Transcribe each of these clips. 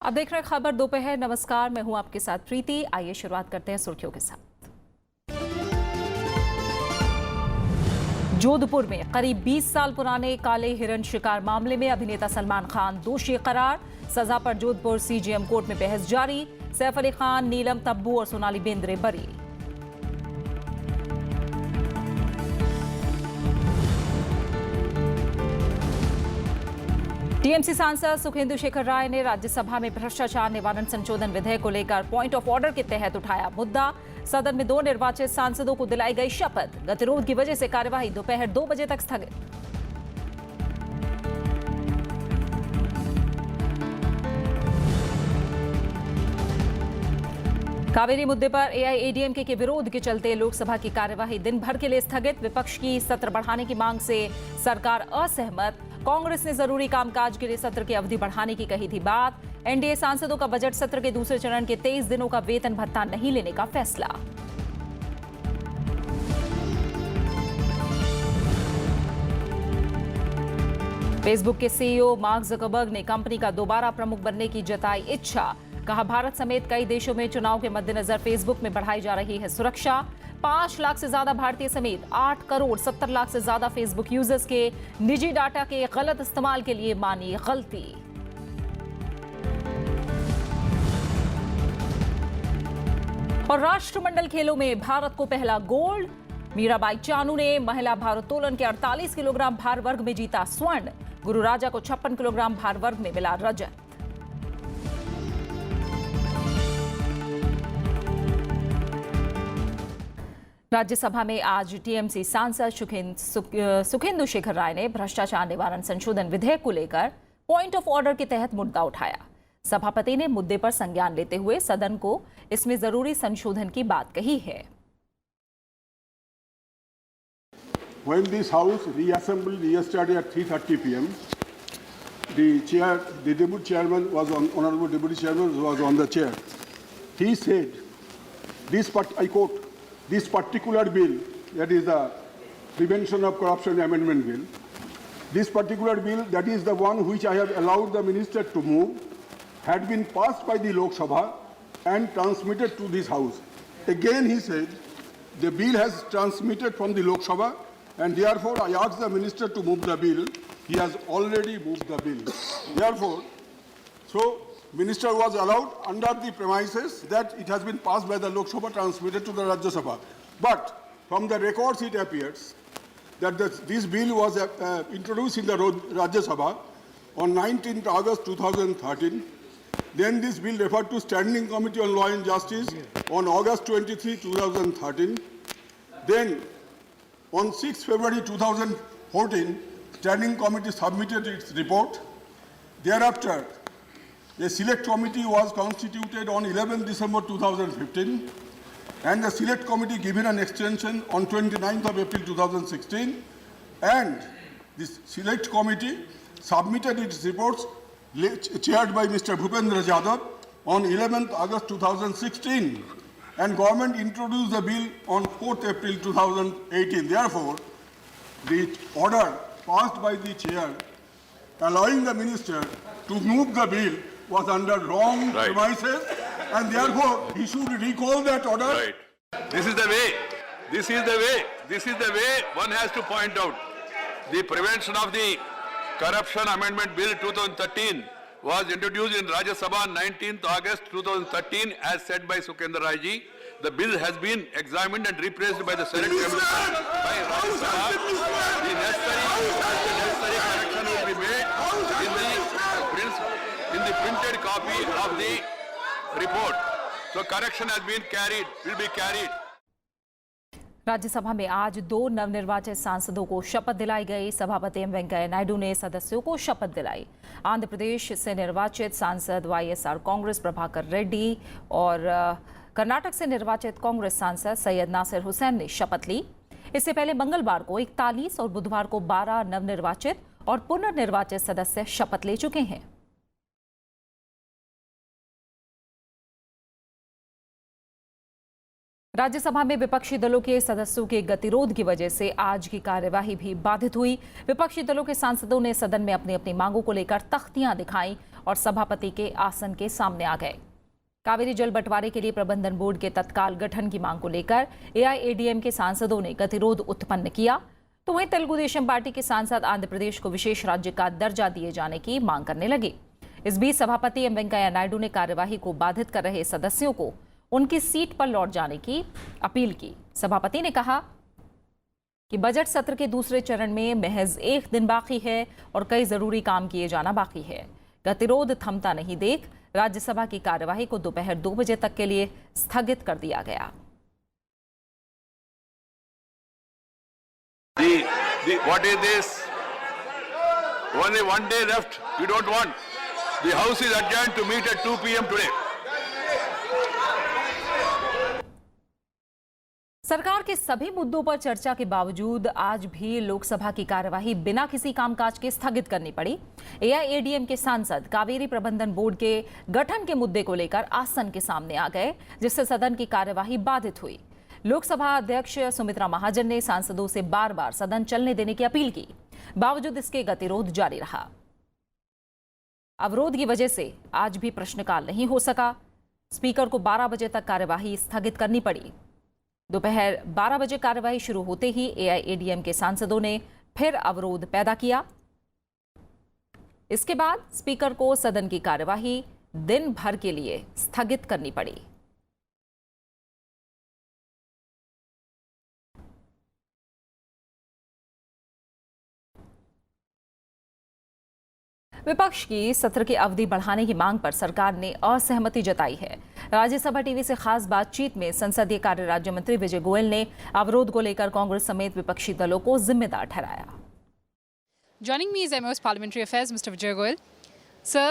आप देख रहे हैं खबर दोपहर। नमस्कार, मैं हूं आपके साथ प्रीति। आइए शुरुआत करते हैं सुर्खियों के साथ। जोधपुर में करीब 20 साल पुराने काले हिरण शिकार मामले में अभिनेता सलमान खान दोषी करार। सजा पर जोधपुर सीजेएम कोर्ट में बहस जारी। सैफ अली खान, नीलम तब्बू और सोनाली बेंद्रे बरी। टीएमसी सांसद सुखेंदु शेखर राय ने राज्यसभा में भ्रष्टाचार निवारण संशोधन विधेयक को लेकर पॉइंट ऑफ ऑर्डर के तहत उठाया मुद्दा। सदन में 2 निर्वाचित सांसदों को दिलाई गई शपथ। गतिरोध की वजह से कार्यवाही दोपहर 2 बजे तक स्थगित। कावेरी मुद्दे पर एआईएडीएमके के विरोध के चलते लोकसभा की कार्यवाही दिन भर के लिए स्थगित। विपक्ष की सत्र बढ़ाने की मांग से सरकार असहमत। कांग्रेस ने जरूरी कामकाज के लिए सत्र की अवधि बढ़ाने की कही थी बात। एनडीए सांसदों का बजट सत्र के दूसरे चरण के 23 दिनों का वेतन भत्ता नहीं लेने का फैसला। फेसबुक के सीईओ मार्क ज़करबर्ग ने कंपनी का दोबारा प्रमुख बनने की जताई इच्छा। कहा, भारत समेत कई देशों में चुनाव के मद्देनजर फेसबुक में बढ़ाई जा रही है सुरक्षा। 5 लाख से ज्यादा भारतीय समेत 8 करोड़ 70 लाख से ज्यादा फेसबुक यूजर्स के निजी डाटा के गलत इस्तेमाल के लिए मानी गलती। और राष्ट्रमंडल खेलों में भारत को पहला गोल्ड। मीराबाई चानू ने महिला भारोत्तोलन के 48 किलोग्राम भार वर्ग में जीता स्वर्ण। गुरु राजा को 56 किलोग्राम भार वर्ग में मिला रजत। राज्यसभा में आज टीएमसी सांसद सुखेंदु शेखर राय ने भ्रष्टाचार निवारण संशोधन विधेयक को लेकर पॉइंट ऑफ ऑर्डर के तहत मुद्दा उठाया। सभापति ने मुद्दे पर संज्ञान लेते हुए सदन को इसमें जरूरी संशोधन की बात कही है। When this house reassembled yesterday at 3:30 p.m., the deputy chairman was on, honorable deputy chairman was on the chair. He said, I quote, "This particular bill, that is the Prevention of Corruption Amendment Bill, this particular bill, that is the one which I have allowed the minister to move, had been passed by the Lok Sabha and transmitted to this house." Again he said, the bill has transmitted from the Lok Sabha and therefore I asked the minister to move the bill. He has already moved the bill. Therefore, Minister was allowed under the premises that it has been passed by the Lok Sabha, transmitted to the Rajya Sabha. But from the records it appears that this bill was introduced in the Rajya Sabha on 19th August 2013. Then this bill referred to Standing Committee on Law and Justice on August 23, 2013. Then on 6 February 2014, Standing Committee submitted its report. Thereafter, a select committee was constituted on 11 December 2015 and the select committee given an extension on 29th of April 2016, and this select committee submitted its reports chaired by Mr. Bhupendra Yadav on 11th August 2016, and government introduced the bill on 4th April 2018. Therefore, the order passed by the chair allowing the minister to move the bill was under wrong premises, and therefore he should recall that order. Right. This is the way. This is the way. This is the way one has to point out. The Prevention of the Corruption Amendment Bill 2013 was introduced in Rajya Sabha 19th August 2013 as said by Sukhendra Rai ji. The bill has been examined and replaced by the Senate Committee by Rajya Sabha. The necessary correction will be made in the printed copy of the report. So correction has been carried, will be carried. Rajya Sabha में आज 2 नवनिर्वाचित सांसदों को शपथ दिलाई गई। सभापति M Venkaiah Naidu ने सदस्यों को शपथ दिलाई। आंध्र प्रदेश से निर्वाचित सांसद वाईएसआर कांग्रेस प्रभाकर रेड्डी और कर्नाटक से निर्वाचित कांग्रेस सांसद सैयद नासिर हुसैन ने शपथ ली। इससे पहले मंगलवार को 41 और बुधवार को 12 नवनिर्वाचित और पुनर्निर्वाचित सदस्य शपथ ले चुके हैं। राज्यसभा में विपक्षी दलों के सदस्यों के गतिरोध की वजह से आज की कार्यवाही भी बाधित हुई। विपक्षी दलों के सांसदों ने सदन में अपनी अपनी मांगों को लेकर तख्तियां दिखाई और सभापति के आसन के सामने आ गए। कावेरी जल बंटवारे के लिए प्रबंधन बोर्ड के तत्काल गठन की मांग को लेकर एआईएडीएम के सांसदों ने गतिरोध उत्पन्न किया, तो वहीं तेलुगु देशम पार्टी के सांसद आंध्र प्रदेश को विशेष राज्य का दर्जा दिए जाने की मांग करने लगे। इस बीच सभापति एम वेंकैया नायडू ने कार्यवाही को बाधित कर रहे सदस्यों को उनकी सीट पर लौट जाने की अपील की। सभापति ने कहा कि बजट सत्र के दूसरे चरण में महज 1 दिन बाकी है और कई जरूरी काम किए जाना बाकी है। गतिरोध थमता नहीं देख राज्यसभा की कार्यवाही को दोपहर 2 बजे तक के लिए स्थगित कर दिया गया। What is this? Only one day left. You don't want. The House is adjourned to meet at 2 p.m. today. सरकार के सभी मुद्दों पर चर्चा के बावजूद आज भी लोकसभा की कार्यवाही बिना किसी कामकाज के स्थगित करनी पड़ी। एआईएडीएम के सांसद कावेरी प्रबंधन बोर्ड के गठन के मुद्दे को लेकर आसन के सामने आ गए, जिससे सदन की कार्यवाही बाधित हुई। लोकसभा अध्यक्ष सुमित्रा महाजन ने सांसदों से बार बार सदन चलने देने की अपील की, बावजूद इसके गतिरोध जारी रहा। अवरोध की वजह से आज भी प्रश्नकाल नहीं हो सका। स्पीकर को 12 बजे तक कार्यवाही स्थगित करनी पड़ी। दोपहर 12 बजे कार्यवाही शुरू होते ही एआईएडीएम के सांसदों ने फिर अवरोध पैदा किया। इसके बाद स्पीकर को सदन की कार्यवाही दिन भर के लिए स्थगित करनी पड़ी। विपक्ष की सत्र की अवधि बढ़ाने की मांग पर सरकार ने असहमति जताई है। राज्यसभा टीवी से खास बातचीत में संसदीय कार्य राज्य मंत्री विजय गोयल ने अवरोध को लेकर कांग्रेस समेत विपक्षी दलों को जिम्मेदार ठहराया। Joining me is MOS Parliamentary Affairs, Mr. Vijay Goyal. Sir,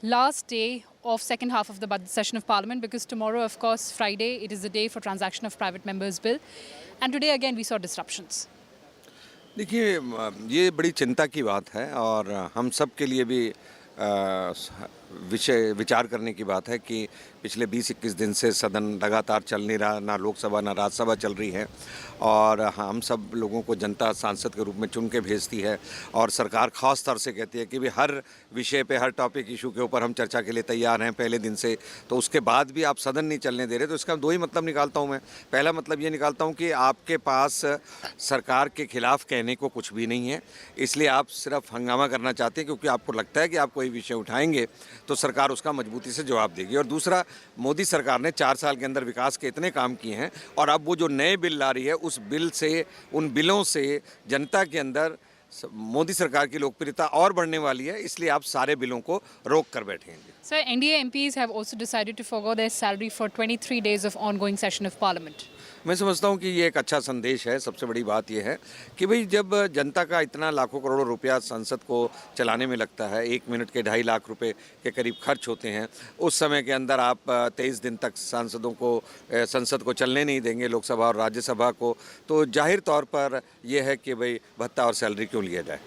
last day of second half of the budget session of Parliament, because tomorrow, of course, Friday, it is the day for transaction of private members' bill, and today again we saw disruptions. देखिए, ये बड़ी चिंता की बात है और हम सब के लिए भी विचार करने की बात है कि पिछले 20-21 दिन से सदन लगातार चल नहीं रहा, ना लोकसभा ना राज्यसभा चल रही है और हम सब लोगों को जनता सांसद के रूप में चुन के भेजती है और सरकार ख़ास तौर से कहती है कि भी हर विषय पे, हर टॉपिक इशू के ऊपर हम चर्चा के लिए तैयार हैं पहले दिन से। तो उसके बाद भी आप सदन नहीं चलने दे रहे, तो इसका 2 ही मतलब निकालता हूँ मैं। पहला मतलब ये निकालता हूँ कि आपके पास सरकार के खिलाफ कहने को कुछ भी नहीं है, इसलिए आप सिर्फ हंगामा करना चाहते हैं क्योंकि आपको लगता है कि आप कोई विषय उठाएंगे तो सरकार उसका मजबूती से जवाब देगी। और दूसरा, मोदी सरकार ने 4 साल के अंदर विकास के इतने काम किए हैं और अब वो जो नए बिल ला रही है उस बिल से, उन बिलों से जनता के अंदर मोदी सरकार की लोकप्रियता और बढ़ने वाली है, इसलिए आप सारे बिलों को रोक कर बैठेंगे। Sir, NDA MPs have also decided to forgo their salary for 23 days of ongoing session of Parliament. मैं समझता हूँ कि ये एक अच्छा संदेश है। सबसे बड़ी बात यह है कि भाई जब जनता का इतना लाखों करोड़ों रुपया संसद को चलाने में लगता है, 1 मिनट के 2.5 लाख रुपए के करीब खर्च होते हैं, उस समय के अंदर आप 23 दिन तक सांसदों को, संसद को चलने नहीं देंगे, लोकसभा और राज्यसभा को, तो जाहिर तौर पर यह है कि भाई भत्ता और सैलरी क्यों लिया जाए।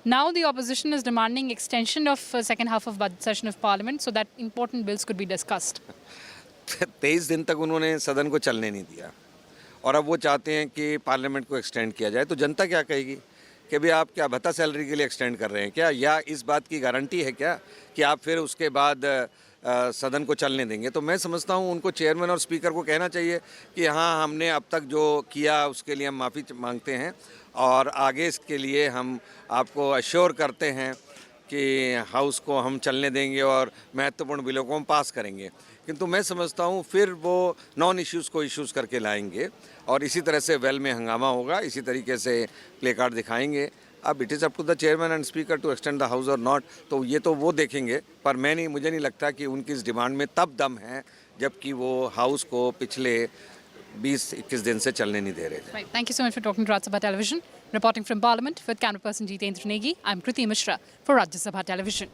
Now the opposition is demanding extension of second half of budget session of Parliament so that important bills could be discussed. 23 दिन तक उन्होंने सदन को चलने नहीं दिया और अब वो चाहते हैं कि पार्लियामेंट को एक्सटेंड किया जाए, तो जनता क्या कहेगी कि भाई आप क्या भत्ता सैलरी के लिए एक्सटेंड कर रहे हैं क्या, या इस बात की गारंटी है क्या कि आप फिर उसके बाद सदन को चलने देंगे। तो मैं समझता हूँ उनको चेयरमैन और स्पीकर को कहना चाहिए कि हाँ, हमने अब तक जो किया उसके लिए हम माफ़ी मांगते हैं और आगे इसके लिए हम आपको अश्योर करते हैं कि हाउस को हम चलने देंगे और महत्वपूर्ण बिलों को हम पास करेंगे। किंतु मैं समझता हूँ फिर वो नॉन इश्यूज़ को इश्यूज़ करके लाएंगे और इसी तरह से वेल में हंगामा होगा, इसी तरीके से प्ले कार्ड दिखाएंगे। अब it is up to the chairman and speaker to extend the house और नॉट, तो ये तो वो देखेंगे, पर मुझे नहीं लगता कि उनकी इस डिमांड में तब दम है जबकि वो हाउस को पिछले 20-21 दिन से चलने नहीं दे रहे थे। Right. Thank you so much for talking to Rajya Sabha Television. Reporting from Parliament with camera person Jitendra Negi, I'm Kriti Mishra for Rajya Sabha Television.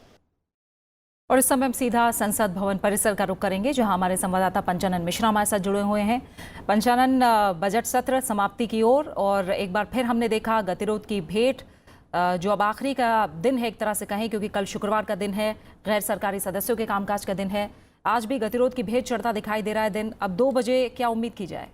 और इस समय हम सीधा संसद भवन परिसर का रुख करेंगे, जहां हमारे संवाददाता पंचानन मिश्रा हमारे साथ जुड़े हुए हैं। पंचानन, बजट सत्र समाप्ति की ओर और एक बार फिर हमने देखा गतिरोध की भेंट, जो अब आखिरी का दिन है एक तरह से कहें, क्योंकि कल शुक्रवार का दिन है, गैर सरकारी सदस्यों के कामकाज का दिन है। आज भी गतिरोध की भेंट चढ़ता दिखाई दे रहा है दिन। अब 2 बजे क्या उम्मीद की जाए?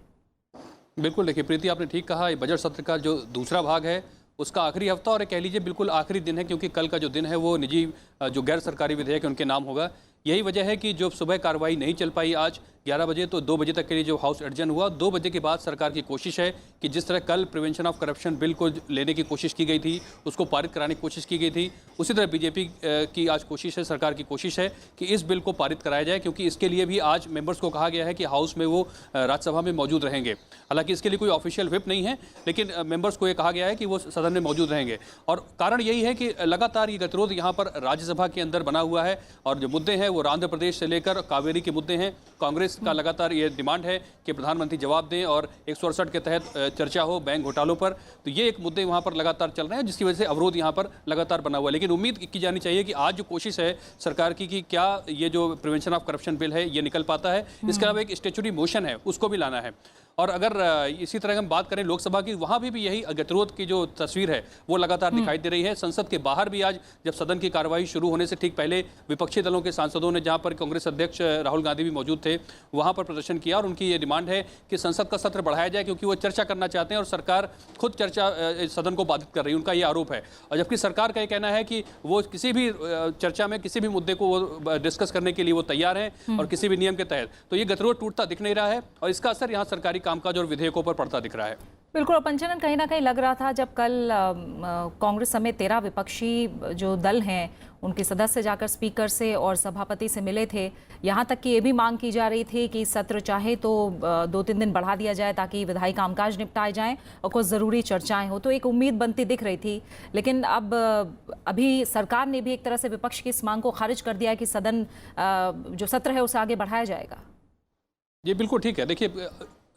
बिल्कुल, देखिए प्रीति, आपने ठीक कहा, ये बजट सत्र का जो दूसरा भाग है उसका आखिरी हफ्ता और कह लीजिए बिल्कुल आखिरी दिन है, क्योंकि कल का जो दिन है वो निजी जो गैर सरकारी विधेयक है उनके नाम होगा। यही वजह है कि जो सुबह कार्रवाई नहीं चल पाई आज 11 बजे, तो 2 बजे तक के लिए जो हाउस एडजर्न हुआ। 2 बजे के बाद सरकार की कोशिश है कि जिस तरह कल प्रिवेंशन ऑफ करप्शन बिल को लेने की कोशिश की गई थी, उसको पारित कराने की कोशिश की गई थी, उसी तरह बीजेपी की आज कोशिश है, सरकार की कोशिश है कि इस बिल को पारित कराया जाए, क्योंकि इसके लिए भी आज मेंबर्स को कहा गया है कि हाउस में वो राज्यसभा में मौजूद रहेंगे। हालांकि इसके लिए कोई ऑफिशियल व्हिप नहीं है, लेकिन मेंबर्स को ये कहा गया है कि वो सदन में मौजूद रहेंगे। और कारण यही है कि लगातार ये गतिरोध यहाँ पर राज्यसभा के अंदर बना हुआ है, और जो मुद्दे हैं वो आंध्र प्रदेश से लेकर कावेरी के मुद्दे हैं। कांग्रेस का लगातार ये डिमांड है कि प्रधानमंत्री जवाब दें और 168 के तहत चर्चा हो बैंक घोटालों पर। तो ये एक मुद्दे वहाँ पर लगातार चल रहे हैं, जिसकी वजह से अवरोध यहाँ पर लगातार बना हुआ है। लेकिन उम्मीद की जानी चाहिए कि आज जो कोशिश है सरकार की कि क्या ये जो प्रिवेंशन ऑफ करप्शन बिल है ये निकल पाता है। इसके अलावा एक स्टैट्यूटरी मोशन है, उसको भी लाना है। और अगर इसी तरह हम बात करें लोकसभा की, वहाँ भी यही गतिरोध की जो तस्वीर है वो लगातार दिखाई दे रही है। संसद के बाहर भी आज जब सदन की कार्रवाई शुरू होने से ठीक पहले विपक्षी दलों के सांसदों ने, जहाँ पर कांग्रेस अध्यक्ष राहुल गांधी भी मौजूद थे, वहाँ पर प्रदर्शन किया और उनकी ये डिमांड है कि संसद का सत्र बढ़ाया जाए, क्योंकि वो चर्चा करना चाहते हैं और सरकार खुद चर्चा सदन को बाधित कर रही है, उनका ये आरोप है। और जबकि सरकार का ये कहना है कि वो किसी भी चर्चा में किसी भी मुद्दे को वो डिस्कस करने के लिए वो तैयार हैं और किसी भी नियम के तहत। तो ये गतिरोध टूटता दिख नहीं रहा है और इसका असर यहाँ सरकारी कामकाज और विधेयकों पर पड़ता दिख रहा है। बिल्कुल। पंचनन, कहीं ना कहीं लग रहा था जब कल कांग्रेस समेत 13 विपक्षी जो दल हैं उनके सदस्य जाकर स्पीकर से और सभापति से मिले थे, यहाँ तक कि ये भी मांग की जा रही थी कि सत्र चाहे तो 2-3 दिन बढ़ा दिया जाए ताकि विधायी कामकाज निपटाए जाएं और कुछ ज़रूरी चर्चाएं हो, तो एक उम्मीद बनती दिख रही थी। लेकिन अब अभी सरकार ने भी एक तरह से विपक्ष की इस मांग को खारिज कर दिया है कि सदन जो सत्र है उसे आगे बढ़ाया जाएगा। ये बिल्कुल ठीक है। देखिए,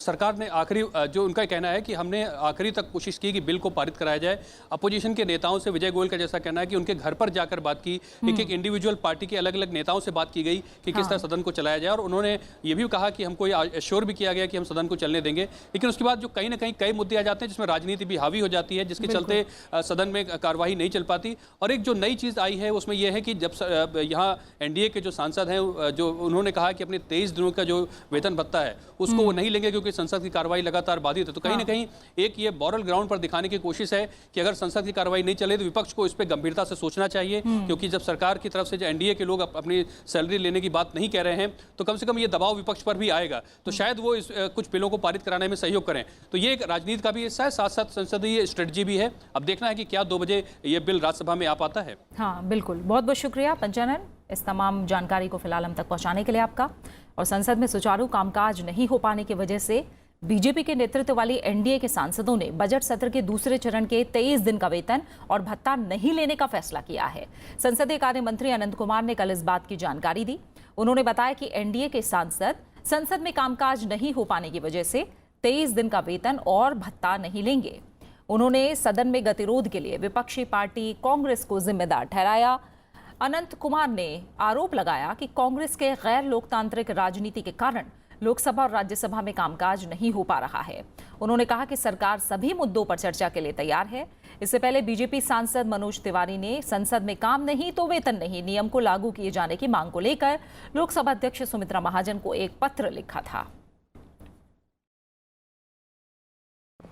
सरकार ने आखिरी जो उनका कहना है कि हमने आखिरी तक कोशिश की कि बिल को पारित कराया जाए। अपोजिशन के नेताओं से विजय गोयल का जैसा कहना है कि उनके घर पर जाकर बात की, एक इंडिविजुअल पार्टी के अलग अलग नेताओं से बात की गई कि किस तरह सदन को चलाया जाए, और उन्होंने ये भी कहा कि हमको एश्योर भी किया गया कि हम सदन को चलने देंगे। लेकिन उसके बाद जो कहीं ना कहीं कई मुद्दे आ जाते हैं जिसमें राजनीति भी हावी हो जाती है, जिसके चलते सदन में कार्यवाही नहीं चल पाती। और एक जो नई चीज़ आई है उसमें यह है कि जब यहाँ एनडीए के जो सांसद हैं, जो उन्होंने कहा कि अपने 23 दिनों का जो वेतन भत्ता है उसको वो नहीं लेंगे, क्योंकि संसद की कार्रवाई लगातार बाधित है। तो कहीं ना कहीं एक ये मॉरल ग्राउंड पर दिखाने की कोशिश है कि अगर संसद की कार्रवाई नहीं चले तो विपक्ष को इस पर गंभीरता से सोचना चाहिए, क्योंकि जब सरकार की तरफ से जो एनडीए के लोग अपनी सैलरी लेने की बात नहीं कह रहे हैं तो कम से कम ये दबाव विपक्ष पर भी आएगा, तो शायद वो इस कुछ बिलों को पारित कराने में सहयोग करें। तो ये एक राजनीति का भी हिस्सा है, साथ साथ संसदीय स्ट्रेटजी भी है। अब देखना है कि क्या 2 बजे ये बिल राज्यसभा में आ पाता है। हाँ बिल्कुल, बहुत बहुत शुक्रिया पंचानन इस तमाम जानकारी को फिलहाल हम तक पहुंचाने के लिए आपका। और संसद में सुचारू कामकाज नहीं हो पाने की वजह से बीजेपी के नेतृत्व वाली एनडीए के सांसदों ने बजट सत्र के दूसरे चरण के 23 दिन का वेतन और भत्ता नहीं लेने का फैसला किया है। संसदीय कार्य मंत्री अनंत कुमार ने कल इस बात की जानकारी दी। उन्होंने बताया कि एनडीए के सांसद संसद में कामकाज नहीं हो पाने की वजह से 23 दिन का वेतन और भत्ता नहीं लेंगे। उन्होंने सदन में गतिरोध के लिए विपक्षी पार्टी कांग्रेस को जिम्मेदार ठहराया। अनंत कुमार ने आरोप लगाया कि कांग्रेस के गैर लोकतांत्रिक राजनीति के कारण लोकसभा और राज्यसभा में कामकाज नहीं हो पा रहा है। उन्होंने कहा कि सरकार सभी मुद्दों पर चर्चा के लिए तैयार है। इससे पहले बीजेपी सांसद मनोज तिवारी ने संसद में काम नहीं तो वेतन नहीं नियम को लागू किए जाने की मांग को लेकर लोकसभा अध्यक्ष सुमित्रा महाजन को एक पत्र लिखा था।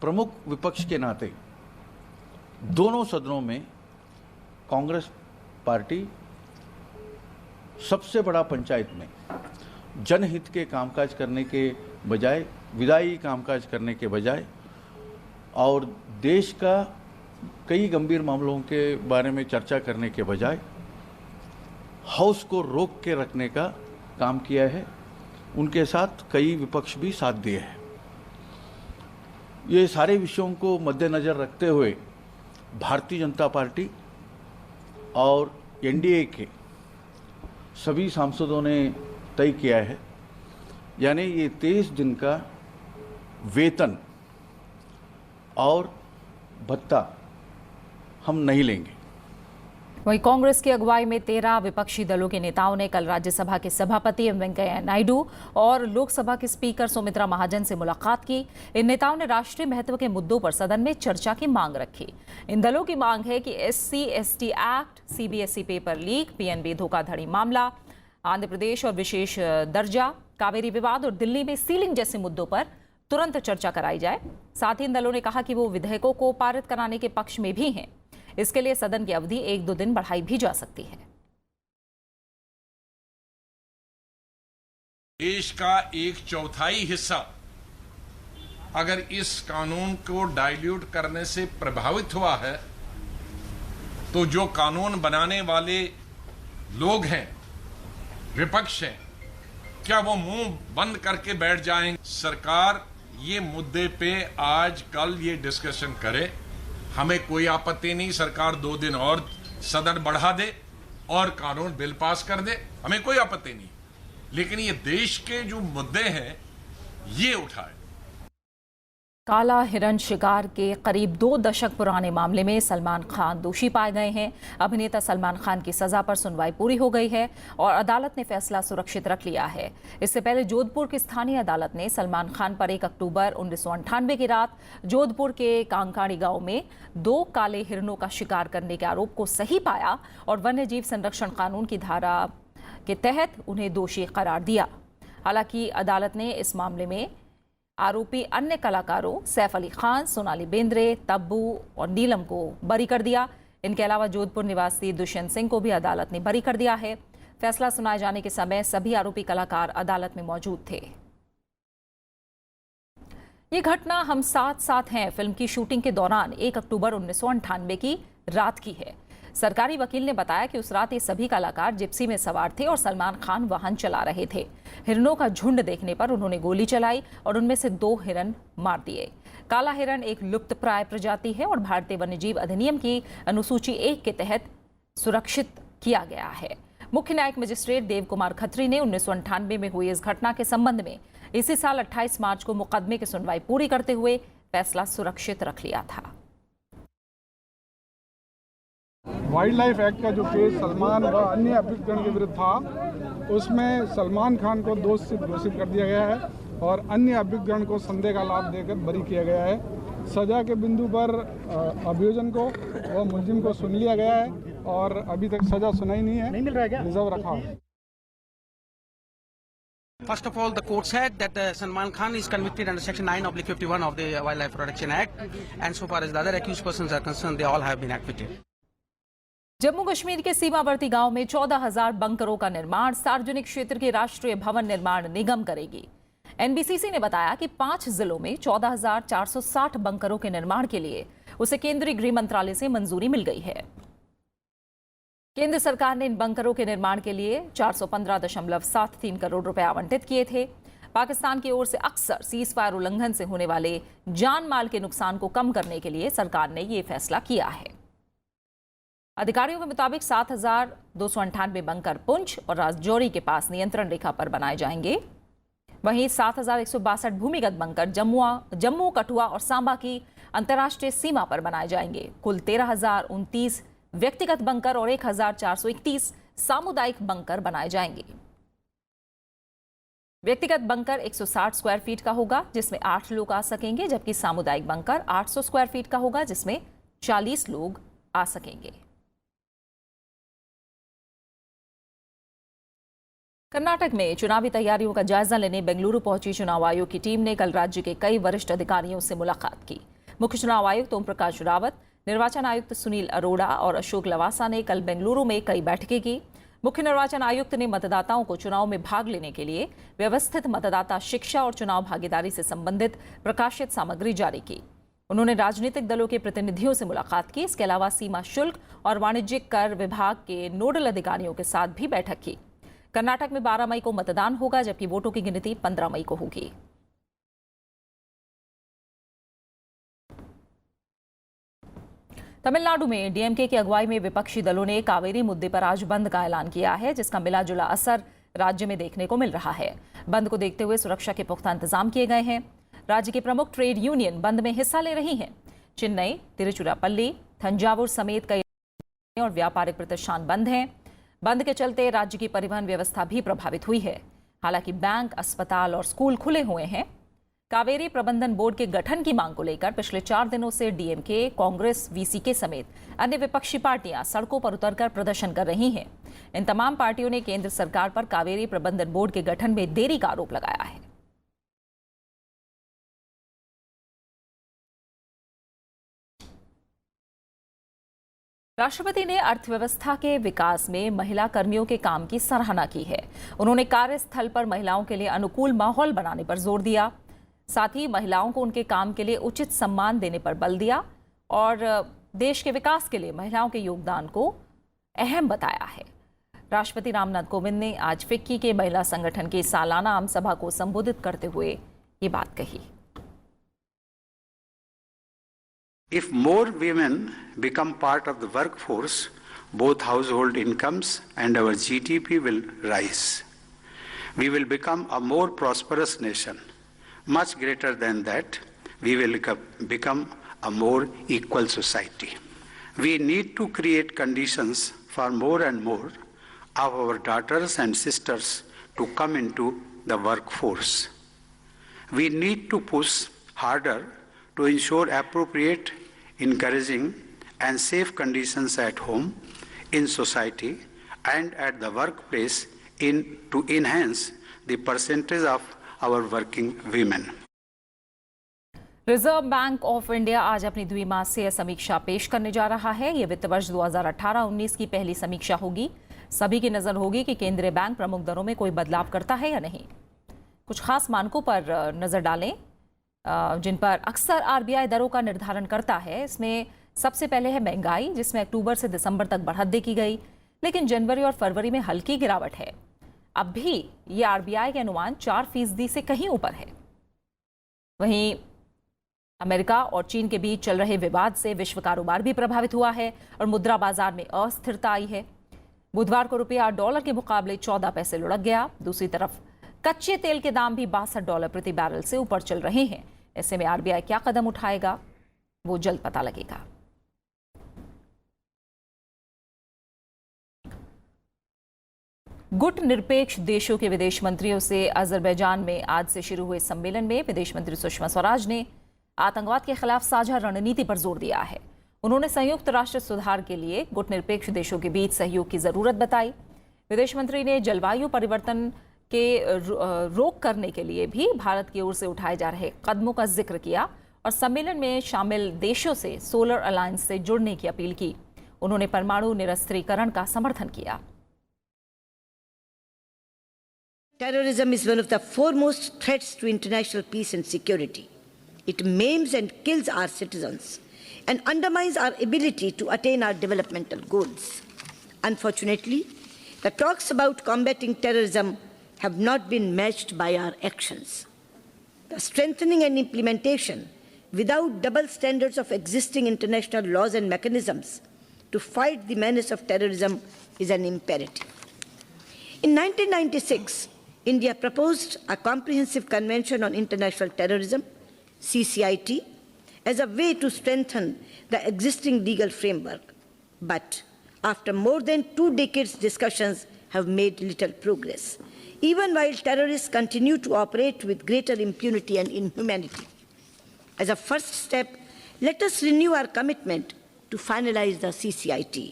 प्रमुख विपक्ष के नाते दोनों सदनों में कांग्रेस पार्टी सबसे बड़ा पंचायत में जनहित के कामकाज करने के बजाय, विधायी कामकाज करने के बजाय और देश का कई गंभीर मामलों के बारे में चर्चा करने के बजाय हाउस को रोक के रखने का काम किया है। उनके साथ कई विपक्ष भी साथ दिए हैं। ये सारे विषयों को मद्देनज़र रखते हुए भारतीय जनता पार्टी और एनडीए के सभी सांसदों ने तय किया है, यानी ये 23 दिन का वेतन और भत्ता हम नहीं लेंगे। वहीं कांग्रेस की अगुवाई में 13 विपक्षी दलों के नेताओं ने कल राज्यसभा के सभापति एम वेंकैया नायडू और लोकसभा के स्पीकर सुमित्रा महाजन से मुलाकात की। इन नेताओं ने राष्ट्रीय महत्व के मुद्दों पर सदन में चर्चा की मांग रखी। इन दलों की मांग है कि SC/ST act, CBSE paper leak, PNB धोखाधड़ी मामला, आंध्र प्रदेश और विशेष दर्जा, कावेरी विवाद और दिल्ली में सीलिंग जैसे मुद्दों पर तुरंत चर्चा कराई जाए। साथ ही इन दलों ने कहा कि वो विधेयकों को पारित कराने के पक्ष में भी हैं। इसके लिए सदन की अवधि 1-2 दिन बढ़ाई भी जा सकती है। देश का 1/4 हिस्सा अगर इस कानून को डाइल्यूट करने से प्रभावित हुआ है, तो जो कानून बनाने वाले लोग हैं, विपक्ष हैं, क्या वो मुंह बंद करके बैठ जाएंगे? सरकार ये मुद्दे पे आज कल ये डिस्कशन करे, हमें कोई आपत्ति नहीं। सरकार 2 दिन और सदन बढ़ा दे और कानून बिल पास कर दे, हमें कोई आपत्ति नहीं। लेकिन ये देश के जो मुद्दे हैं ये उठाए। काला हिरण शिकार के करीब 2 दशक पुराने मामले में सलमान खान दोषी पाए गए हैं। अभिनेता सलमान खान की सजा पर सुनवाई पूरी हो गई है और अदालत ने फैसला सुरक्षित रख लिया है। इससे पहले जोधपुर की स्थानीय अदालत ने सलमान खान पर 1 अक्टूबर 1998 की रात जोधपुर के कांकाड़ी गांव में 2 काले हिरणों का शिकार करने के आरोप को सही पाया और वन्य जीव संरक्षण कानून की धारा के तहत उन्हें दोषी करार दिया। हालांकि अदालत ने इस मामले में आरोपी अन्य कलाकारों सैफ अली खान, सोनाली बेंद्रे, तब्बू और नीलम को बरी कर दिया। इनके अलावा जोधपुर निवासी दुष्यंत सिंह को भी अदालत ने बरी कर दिया है। फैसला सुनाए जाने के समय सभी आरोपी कलाकार अदालत में मौजूद थे। ये घटना हम साथ साथ हैं फिल्म की शूटिंग के दौरान 1 अक्टूबर 1998 की रात की है। सरकारी वकील ने बताया कि उस रात ये सभी कलाकार जिप्सी में सवार थे और सलमान खान वाहन चला रहे थे। हिरणों का झुंड देखने पर उन्होंने गोली चलाई और उनमें से 2 हिरण मार दिए। काला हिरण एक लुप्तप्राय प्रजाति है और भारतीय वन्यजीव अधिनियम की अनुसूची 1 के तहत सुरक्षित किया गया है। मुख्य न्यायिक मजिस्ट्रेट देव कुमार खत्री ने 1998 में हुई इस घटना के संबंध में इसी साल 28 मार्च को मुकदमे की सुनवाई पूरी करते हुए फैसला सुरक्षित रख लिया था। वाइल्ड लाइफ एक्ट का जो केस सलमान व अन्य अभियुक्तों के विरुद्ध था, उसमें सलमान खान को दोषी घोषित कर दिया गया है और अन्य अभियुक्तों को संदेह का लाभ देकर बरी किया गया है। सजा के बिंदु पर अभियोजन को व मुलजिम को सुन लिया गया है और अभी तक सजा सुनाई नहीं है, रिजर्व रखा है। First of all, the court said that Salman Khan is convicted under Section 9/51 of the Wildlife Protection Act, and so far as the other accused persons are concerned, they all have been acquitted. Jammu Kashmir के सीमावर्ती गांव में 14,000 बंकरों का निर्माण सार्वजनिक क्षेत्र के राष्ट्रीय भवन निर्माण निगम करेगी। एनबीसीसी ने बताया कि 5 जिलों में 14,460 बंकरों के निर्माण के लिए उसे केंद्रीय गृह मंत्रालय से मंजूरी मिल गई है। केंद्र सरकार ने इन बंकरों के निर्माण के लिए 415.73 करोड़ रुपए आवंटित किए थे। पाकिस्तान की ओर से अक्सर सीज फायर उल्लंघन से होने वाले जान माल के नुकसान को कम करने के लिए सरकार ने ये फैसला किया है। अधिकारियों के मुताबिक 7,298 बंकर पुंछ और राजौरी के पास नियंत्रण रेखा पर बनाए जाएंगे। वहीं 7,162 भूमिगत बंकर जम्मू, कठुआ और सांबा की अंतर्राष्ट्रीय सीमा पर बनाए जाएंगे। कुल 13,029 व्यक्तिगत बंकर और 1,431 सामुदायिक बंकर बनाए जाएंगे। व्यक्तिगत बंकर 160 स्क्वायर फीट का होगा, जिसमें 8 लोग आ सकेंगे, जबकि सामुदायिक बंकर 800 स्क्वायर फीट का होगा, जिसमें 40 लोग आ सकेंगे। कर्नाटक में चुनावी तैयारियों का जायजा लेने बेंगलुरु पहुंची चुनाव आयोग की टीम ने कल राज्य के कई वरिष्ठ अधिकारियों से मुलाकात की। मुख्य चुनाव आयुक्त ओम प्रकाश रावत, निर्वाचन आयुक्त सुनील अरोड़ा और अशोक लवासा ने कल बेंगलुरु में कई बैठकें की। मुख्य निर्वाचन आयुक्त ने मतदाताओं को चुनाव में भाग लेने के लिए व्यवस्थित मतदाता शिक्षा और चुनाव भागीदारी से संबंधित प्रकाशित सामग्री जारी की। उन्होंने राजनीतिक दलों के प्रतिनिधियों से मुलाकात की। इसके अलावा सीमा शुल्क और वाणिज्यिक कर विभाग के नोडल अधिकारियों के साथ भी बैठक की। कर्नाटक में 12 मई को मतदान होगा, जबकि वोटों की गिनती 15 मई को होगी। तमिलनाडु में डीएमके की अगुवाई में विपक्षी दलों ने कावेरी मुद्दे पर आज बंद का ऐलान किया है, जिसका मिला जुला असर राज्य में देखने को मिल रहा है। बंद को देखते हुए सुरक्षा के पुख्ता इंतजाम किए गए हैं। राज्य के प्रमुख ट्रेड यूनियन बंद में हिस्सा ले रही हैं। चेन्नई, तिरुचिरापल्ली, तंजावुर समेत कई और व्यापारिक प्रतिष्ठान बंद हैं। बंद के चलते राज्य की परिवहन व्यवस्था भी प्रभावित हुई है। हालांकि बैंक, अस्पताल और स्कूल खुले हुए हैं। कावेरी प्रबंधन बोर्ड के गठन की मांग को लेकर पिछले 4 दिनों से डीएमके, कांग्रेस, वीसीके समेत अन्य विपक्षी पार्टियां सड़कों पर उतरकर प्रदर्शन कर रही हैं। इन तमाम पार्टियों ने केंद्र सरकार पर कावेरी प्रबंधन बोर्ड के गठन में देरी का आरोप लगाया है। राष्ट्रपति ने अर्थव्यवस्था के विकास में महिला कर्मियों के काम की सराहना की है। उन्होंने कार्यस्थल पर महिलाओं के लिए अनुकूल माहौल बनाने पर जोर दिया। साथ ही महिलाओं को उनके काम के लिए उचित सम्मान देने पर बल दिया और देश के विकास के लिए महिलाओं के योगदान को अहम बताया है। राष्ट्रपति रामनाथ कोविंद ने आज फिक्की के महिला संगठन की सालाना आम सभा को संबोधित करते हुए ये बात कही। If more women become part of the workforce, both household incomes and our GDP will rise. We will become a more prosperous nation. Much greater than that, we will become a more equal society. We need to create conditions for more and more of our daughters and sisters to come into the workforce. We need to push harder to ensure appropriate, encouraging and safe conditions at home, in society and at the workplace to enhance the percentage of our working women. Reserve bank of India आज अपनी द्विमासिक समीक्षा पेश करने जा रहा है। ये वित्त वर्ष 2018-19 की पहली समीक्षा होगी। सभी की नजर होगी कि केंद्रीय बैंक प्रमुख दरों में कोई बदलाव करता है या नहीं। कुछ खास मानकों पर नजर डालें जिन पर अक्सर आरबीआई दरों का निर्धारण करता है। इसमें सबसे पहले है महंगाई, जिसमें अक्टूबर से दिसंबर तक बढ़त की गई, लेकिन जनवरी और फरवरी में हल्की गिरावट है। अब भी ये आरबीआई के अनुमान 4% से कहीं ऊपर है। वहीं अमेरिका और चीन के बीच चल रहे विवाद से विश्व कारोबार भी प्रभावित हुआ है और मुद्रा बाजार में अस्थिरता आई है। बुधवार को रुपया डॉलर के मुकाबले 14 पैसे लुढ़क गया। दूसरी तरफ कच्चे तेल के दाम भी $62 प्रति बैरल से ऊपर चल रहे हैं। ऐसे में आरबीआई क्या कदम उठाएगा, वो जल्द पता लगेगा। गुट निरपेक्ष देशों के विदेश मंत्रियों से अजरबैजान में आज से शुरू हुए सम्मेलन में विदेश मंत्री सुषमा स्वराज ने आतंकवाद के खिलाफ साझा रणनीति पर जोर दिया है। उन्होंने संयुक्त राष्ट्र सुधार के लिए गुट निरपेक्ष देशों के बीच सहयोग की जरूरत बताई। विदेश मंत्री ने जलवायु परिवर्तन के रोक करने के लिए भी भारत की ओर से उठाए जा रहे कदमों का जिक्र किया और सम्मेलन में शामिल देशों से सोलर अलायंस से जुड़ने की अपील की। उन्होंने परमाणु निरस्त्रीकरण का समर्थन किया। Terrorism is one of the foremost threats to international peace and security. It maims and kills our citizens and undermines our ability to attain our developmental goals. Unfortunately, the talks about combating terrorism have not been matched by our actions. The strengthening and implementation without double standards of existing international laws and mechanisms to fight the menace of terrorism is an imperative. In 1996, India proposed a comprehensive convention on international terrorism, CCIT, as a way to strengthen the existing legal framework. But after more than 2 decades, discussions have made little progress, even while terrorists continue to operate with greater impunity and inhumanity. As a first step, let us renew our commitment to finalize the CCIT.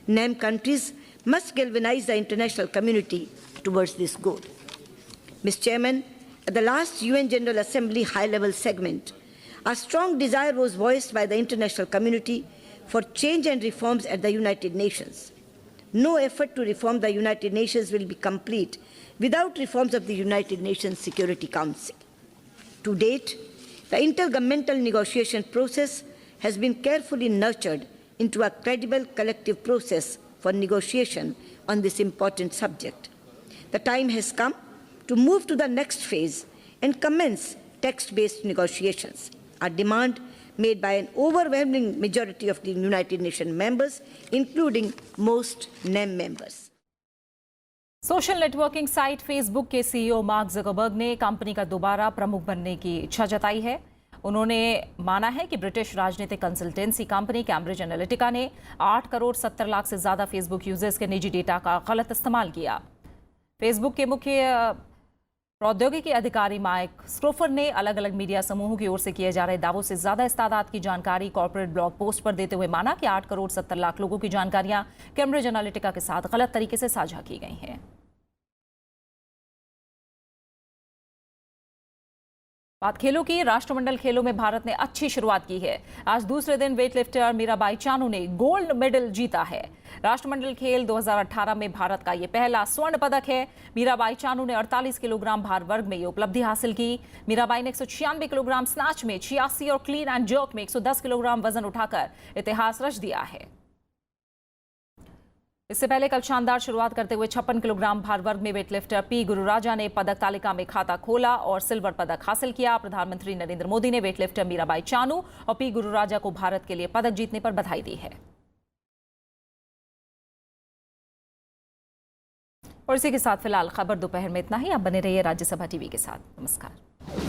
NAM countries must galvanize the international community towards this goal. Mr. Chairman, at the last UN General Assembly high-level segment, a strong desire was voiced by the international community for change and reforms at the United Nations. No effort to reform the United Nations will be complete without reforms of the United Nations Security Council. To date, the intergovernmental negotiation process has been carefully nurtured into a credible collective process for negotiation on this important subject. The time has come to move to the next phase and commence text-based negotiations, a demand made by an overwhelming majority of the United Nations members, including most NAM members. Social networking site Facebook के CEO mark Zuckerberg ने company का दोबारा प्रमुख बनने की इच्छा जताई है। उन्होंने माना है कि ब्रिटिश राजनीतिक कंसल्टेंसी कंपनी कैम्ब्रिज एनालिटिका ने 8 करोड़ 70 लाख से ज्यादा फेसबुक यूजर्स के निजी डेटा का गलत इस्तेमाल किया। फेसबुक के मुख्य प्रौद्योगिकी अधिकारी माइक स्क्रोफर ने अलग अलग मीडिया समूहों की ओर से किए जा रहे दावों से ज्यादा इस्तादात की जानकारी कॉर्पोरेट ब्लॉग पोस्ट पर देते हुए माना कि 8 करोड़ 70 लाख लोगों की जानकारियां कैम्ब्रिज एनालिटिका के साथ गलत तरीके से साझा की गई हैं। बात खेलों की। राष्ट्रमंडल खेलों में भारत ने अच्छी शुरुआत की है। आज दूसरे दिन वेटलिफ्टर मीराबाई चानू ने गोल्ड मेडल जीता है। राष्ट्रमंडल खेल 2018 में भारत का ये पहला स्वर्ण पदक है। मीराबाई चानू ने 48 किलोग्राम भार वर्ग में ये उपलब्धि हासिल की। मीराबाई ने 196 किलोग्राम स्नैच में 86 और क्लीन एंड जर्क में 110 किलोग्राम वजन उठाकर इतिहास रच दिया है। इससे पहले कल शानदार शुरुआत करते हुए 56 किलोग्राम भार वर्ग में वेटलिफ्टर पी गुरुराजा ने पदक तालिका में खाता खोला और सिल्वर पदक हासिल किया। प्रधानमंत्री नरेंद्र मोदी ने वेटलिफ्टर मीराबाई चानू और पी गुरुराजा को भारत के लिए पदक जीतने पर बधाई दी है। और इसी के साथ फिलहाल खबर दोपहर में इतना ही। आप बने रहिए राज्यसभा टीवी के साथ। नमस्कार।